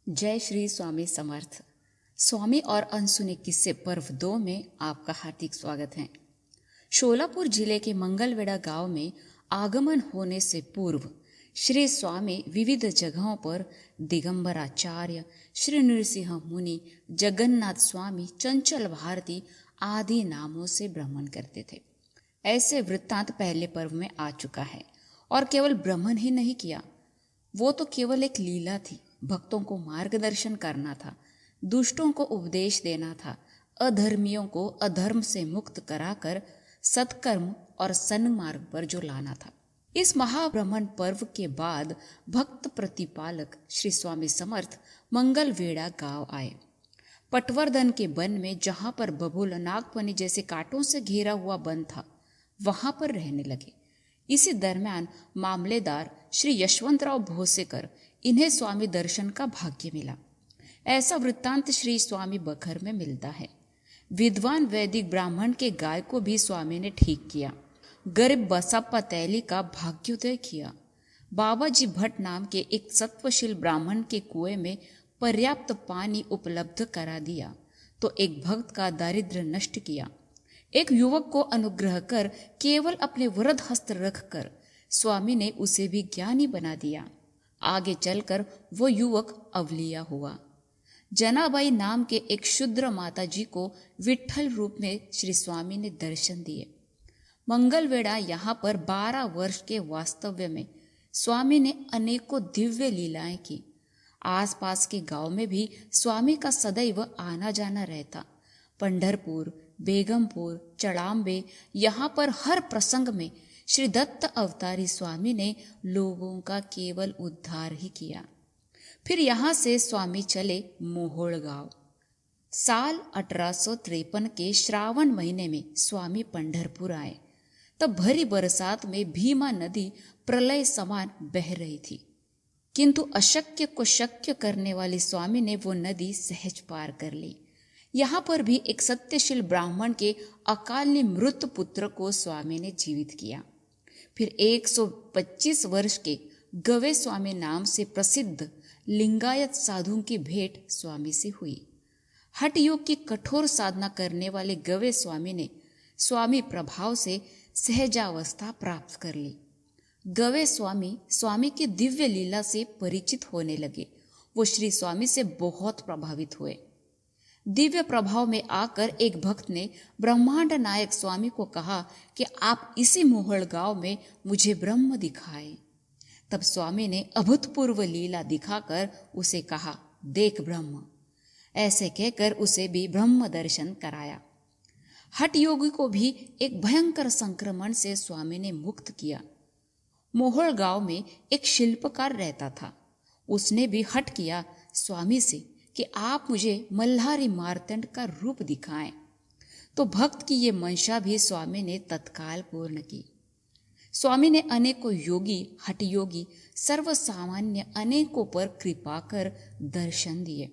जय श्री स्वामी समर्थ। स्वामी और अनसुने किस्से पर्व 2 में आपका हार्दिक स्वागत है। शोलापुर जिले के मंगलवेड़ा गांव में आगमन होने से पूर्व श्री स्वामी विविध जगहों पर दिगंबर आचार्य, श्री नृसिंह मुनि, जगन्नाथ स्वामी, चंचल भारती आदि नामों से भ्रमण करते थे। ऐसे वृत्तांत पहले पर्व में आ चुका है। और केवल भ्रमण ही नहीं किया, वो तो केवल एक लीला थी। भक्तों को मार्गदर्शन करना था, दुष्टों को उपदेश देना था, अधर्मियों को अधर्म से मुक्त कराकर सत्कर्म और सन्मार्ग पर जो लाना था। इस महाभ्रमण पर्व के बाद भक्त प्रतिपालक श्री स्वामी समर्थ मंगलवेड़ा गांव आए। पटवर्धन के वन में जहां पर बबूल, नागफनी जैसे कांटों से घेरा हुआ वन था, वहां पर रहने लगे। इसी दरमियान मामलेदार श्री यशवंतराव भोसेकर, इन्हें स्वामी दर्शन का भाग्य मिला। ऐसा वृत्तांत श्री स्वामी बखर में मिलता है। विद्वान वैदिक ब्राह्मण के गाय को भी स्वामी ने ठीक किया। गरीब बसप्पा तैली का भाग्योदय किया। बाबाजी भट्ट नाम के एक सत्वशील ब्राह्मण के कुएं में पर्याप्त पानी उपलब्ध करा दिया तो एक भक्त का दारिद्र्य नष्ट किया। एक युवक को अनुग्रह कर केवल अपने वरद हस्त रखकर स्वामी ने उसे भी ज्ञानी बना दिया। आगे चलकर वो युवक अवलिया हुआ। जनाबाई नाम के एक शूद्र माता जी को विठ्ठल रूप में श्री स्वामी ने दर्शन दिए। मंगलवेड़ा यहाँ पर 12 वर्ष के वास्तव्य में स्वामी ने अनेकों दिव्य लीलाएं की। आसपास के गांव में भी स्वामी का सदैव आना जाना रहता। पंढरपुर, बेगमपुर, चड़ाम्बे, यहाँ पर हर प्रसंग में श्री दत्त अवतारी स्वामी ने लोगों का केवल उद्धार ही किया। फिर यहाँ से स्वामी चले मोहोड़ गांव। साल 1853 के श्रावण महीने में स्वामी पंढरपुर आए। तब भरी बरसात में भीमा नदी प्रलय समान बह रही थी, किंतु अशक्य को शक्य करने वाले स्वामी ने वो नदी सहज पार कर ली। यहाँ पर भी एक सत्यशील ब्राह्मण के अकाल मृत पुत्र को स्वामी ने जीवित किया। फिर 125 वर्ष के गवे स्वामी नाम से प्रसिद्ध लिंगायत साधु की भेंट स्वामी से हुई। हठ योग की कठोर साधना करने वाले गवे स्वामी ने स्वामी प्रभाव से सहजावस्था प्राप्त कर ली। गवे स्वामी की दिव्य लीला से परिचित होने लगे। वो श्री स्वामी से बहुत प्रभावित हुए। दिव्य प्रभाव में आकर एक भक्त ने ब्रह्मांड नायक स्वामी को कहा कि आप इसी मोहड़ गांव में मुझे ब्रह्म दिखाएं। तब स्वामी ने अभूतपूर्व लीला दिखाकर उसे कहा, देख ब्रह्म। ऐसे कहकर उसे भी ब्रह्म दर्शन कराया। हठ योगी को भी एक भयंकर संक्रमण से स्वामी ने मुक्त किया। मोहड़ गांव में एक शिल्पकार रहता था। उसने भी हठ किया स्वामी से कि आप मुझे मल्हारी मार्तंड का रूप दिखाएं। तो भक्त की ये मंशा भी स्वामी ने तत्काल पूर्ण की। स्वामी ने अनेकों योगी, हठ योगी, सर्वसामान्य अनेकों पर कृपा कर दर्शन दिए।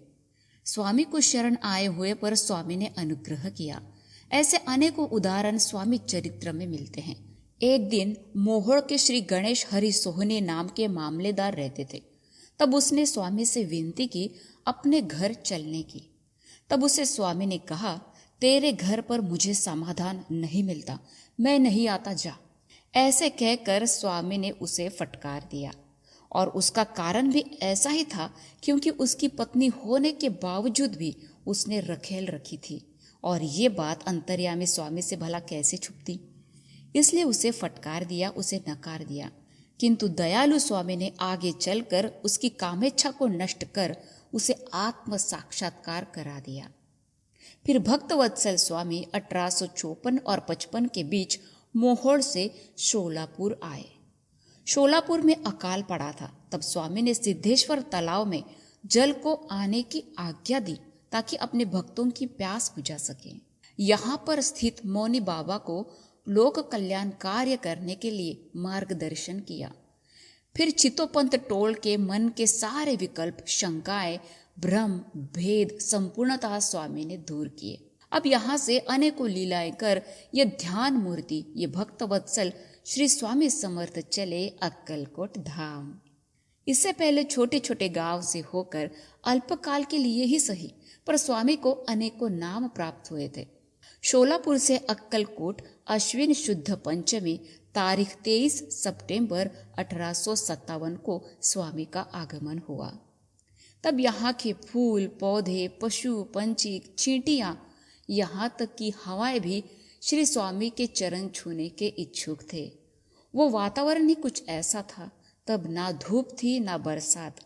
स्वामी को शरण आए हुए पर स्वामी ने अनुग्रह किया। ऐसे अनेकों उदाहरण स्वामी चरित्र में मिलते हैं। एक दिन मोहोड़ के श्री गणेश हरि सोहने नाम के मामलेदार रहते थे। तब उसने स्वामी से विनती की अपने घर चलने की। तब उसे स्वामी ने कहा, तेरे घर पर मुझे समाधान नहीं मिलता, मैं नहीं आता, जा। ऐसे कहकर स्वामी ने उसे फटकार दिया। और उसका कारण भी ऐसा ही था, क्योंकि उसकी पत्नी होने के बावजूद भी उसने रखेल रखी थी। और ये बात अंतर्यामी स्वामी से भला कैसे छुपती। इसलिए उसे फटकार दिया, उसे नकार दिया। किंतु दयालु स्वामी ने आगे चलकर उसकी कामेच्छा को नष्ट कर उसे आत्म साक्षात्कार करा दिया। फिर भक्तवत्सल स्वामी 1854 और 55 के बीच मोहोड़ से शोलापुर आए। शोलापुर में अकाल पड़ा था। तब स्वामी ने सिद्धेश्वर तालाब में जल को आने की आज्ञा दी ताकि अपने भक्तों की प्यास बुझा सके। यहाँ पर स्थित मौनी बाबा को लोक कल्याण कार्य करने के लिए मार्गदर्शन किया। फिर चितोपंत टोल के मन के सारे विकल्प, शंकाएं, भ्रम, भेद संपूर्णतः स्वामी ने दूर किए। अब यहाँ से अनेकों लीलाएं कर ये ध्यान मूर्ति, ये भक्तवत्सल श्री स्वामी समर्थ चले अक्कलकोट धाम। इससे पहले छोटे छोटे गांव से होकर अल्पकाल के लिए ही सही पर स्वामी को अनेकों नाम प्राप्त हुए थे। शोलापुर से अक्कलकोट अश्विन शुद्ध पंचमी तारीख 23 सितंबर 1857 को स्वामी का आगमन हुआ। तब यहाँ के फूल पौधे, पशु पंछी, चींटियां, यहाँ तक कि हवाएं भी श्री स्वामी के चरण छूने के इच्छुक थे। वो वातावरण ही कुछ ऐसा था। तब ना धूप थी ना बरसात,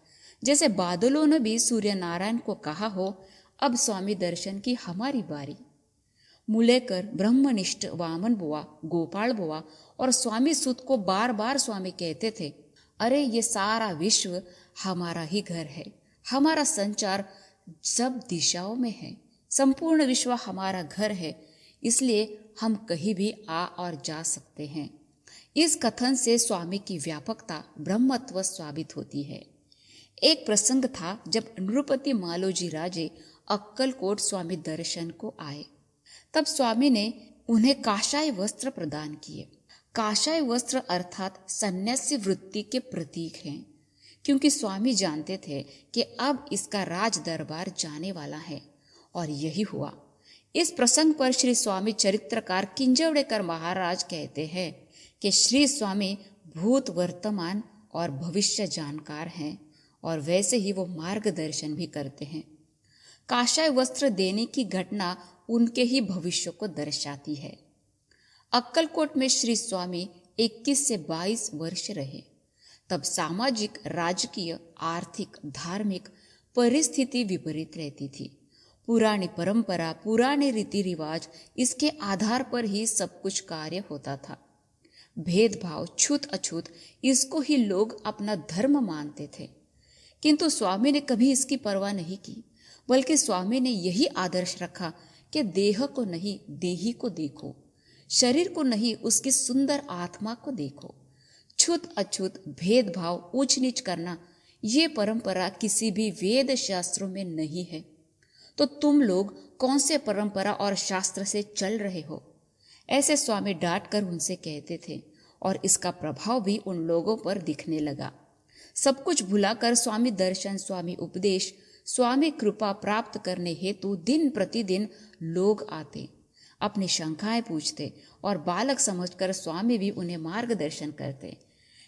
जैसे बादलों ने भी सूर्य नारायण को कहा हो अब स्वामी दर्शन की हमारी बारी। मुलेकर, ब्रह्मनिष्ठ, वामन बुआ, गोपाल बुआ और स्वामी सुत को बार बार स्वामी कहते थे, अरे ये सारा विश्व हमारा ही घर है, हमारा संचार सब दिशाओं में है, संपूर्ण विश्व हमारा घर है, इसलिए हम कहीं भी आ और जा सकते हैं। इस कथन से स्वामी की व्यापकता, ब्रह्मत्व साबित होती है। एक प्रसंग था जब नृपति मालोजी राजे अक्कलकोट स्वामी दर्शन को आए। तब स्वामी ने उन्हें काशाय वस्त्र प्रदान किए। काशाय वस्त्र अर्थात सन्यासी वृत्ति के प्रतीक हैं, क्योंकि स्वामी जानते थे कि अब इसका राज दरबार जाने वाला है, और यही हुआ। इस प्रसंग पर श्री स्वामी चरित्रकार किंजवड़ेकर महाराज कहते हैं कि श्री स्वामी भूत, वर्तमान और भविष्य जानकार हैं, और वैसे ही वो मार्गदर्शन भी करते हैं। काशाय वस्त्र देने की घटना उनके ही भविष्य को दर्शाती है। अक्कलकोट में श्री स्वामी 21 से 22 वर्ष रहे। तब सामाजिक, राजकीय, आर्थिक, धार्मिक परिस्थिति विपरीत रहती थी। पुरानी परंपरा, पुराने रीति रिवाज, इसके आधार पर ही सब कुछ कार्य होता था। भेदभाव, छूत अछूत, इसको ही लोग अपना धर्म मानते थे। किंतु स्वामी ने कभी इसकी परवाह नहीं की, बल्कि स्वामी ने यही आदर्श रखा कि देह को नहीं, देही को देखो, शरीर को नहीं, उसकी सुंदर आत्मा को देखो। छूत अछूत, भेदभाव, ऊंच नीच करना, ये परंपरा किसी भी वेद शास्त्रों में नहीं है। तो तुम लोग कौन से परंपरा और शास्त्र से चल रहे हो? ऐसे स्वामी डांट कर उनसे कहते थे, और इसका प्रभाव भी उन लोगों पर दिखने लगा। सब कुछ भुलाकर स्वामी दर्शन, स्वामी उपदेश, स्वामी कृपा प्राप्त करने हेतु दिन प्रतिदिन लोग आते, अपनी शंकाएं पूछते, और बालक समझकर स्वामी भी उन्हें मार्गदर्शन करते।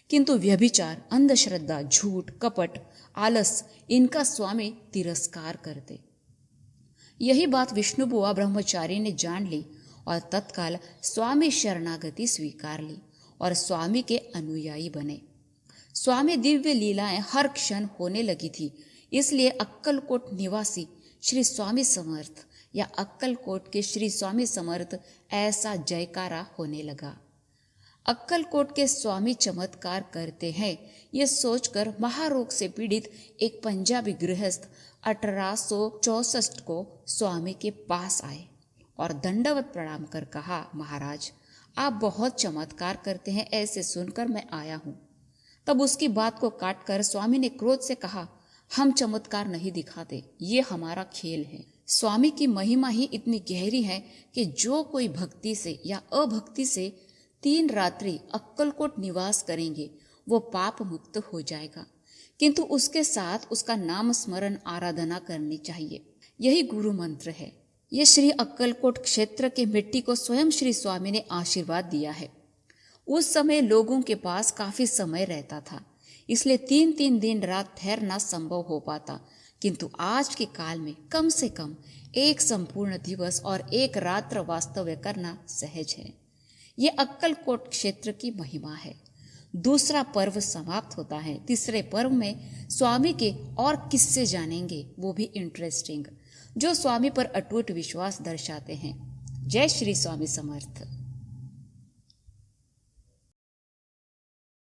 किंतु व्यभिचार, अंधश्रद्धा, झूठ, कपट, आलस, इनका स्वामी तिरस्कार करते। यही बात विष्णु बुआ ब्रह्मचारी ने जान ली और तत्काल स्वामी शरणागति स्वीकार ली और स्वामी के अनुयायी बने। स्वामी दिव्य लीलाएं हर क्षण होने लगी थी, इसलिए अक्कलकोट निवासी श्री स्वामी समर्थ या अक्कलकोट के श्री स्वामी समर्थ ऐसा जयकारा होने लगा। अक्कलकोट के स्वामी चमत्कार करते हैं, ये सोचकर महारोग से पीड़ित एक पंजाबी गृहस्थ 1864 को स्वामी के पास आए और दंडवत प्रणाम कर कहा, महाराज आप बहुत चमत्कार करते हैं, ऐसे सुनकर मैं आया हूँ। तब उसकी बात को काटकर स्वामी ने क्रोध से कहा, हम चमत्कार नहीं दिखाते, ये हमारा खेल है। स्वामी की महिमा ही इतनी गहरी है कि जो कोई भक्ति से या अभक्ति से 3 रात्रि अक्कलकोट निवास करेंगे वो पाप मुक्त हो जाएगा, किंतु उसके साथ उसका नाम स्मरण आराधना करनी चाहिए। यही गुरु मंत्र है। ये श्री अक्कलकोट क्षेत्र के मिट्टी को स्वयं श्री स्वामी ने आशीर्वाद दिया है। उस समय लोगों के पास काफी समय रहता था, इसलिए 3-3 दिन रात ठहरना संभव हो पाता, किंतु आज के काल में कम से कम एक संपूर्ण दिवस और एक रात्र वास्तव्य करना सहज है। ये अक्कलकोट क्षेत्र की महिमा है। दूसरा पर्व समाप्त होता है, तीसरे पर्व में स्वामी के और किस्से जानेंगे, वो भी इंटरेस्टिंग, जो स्वामी पर अटूट विश्वास दर्शाते हैं। जय श्री स्वामी समर्थ।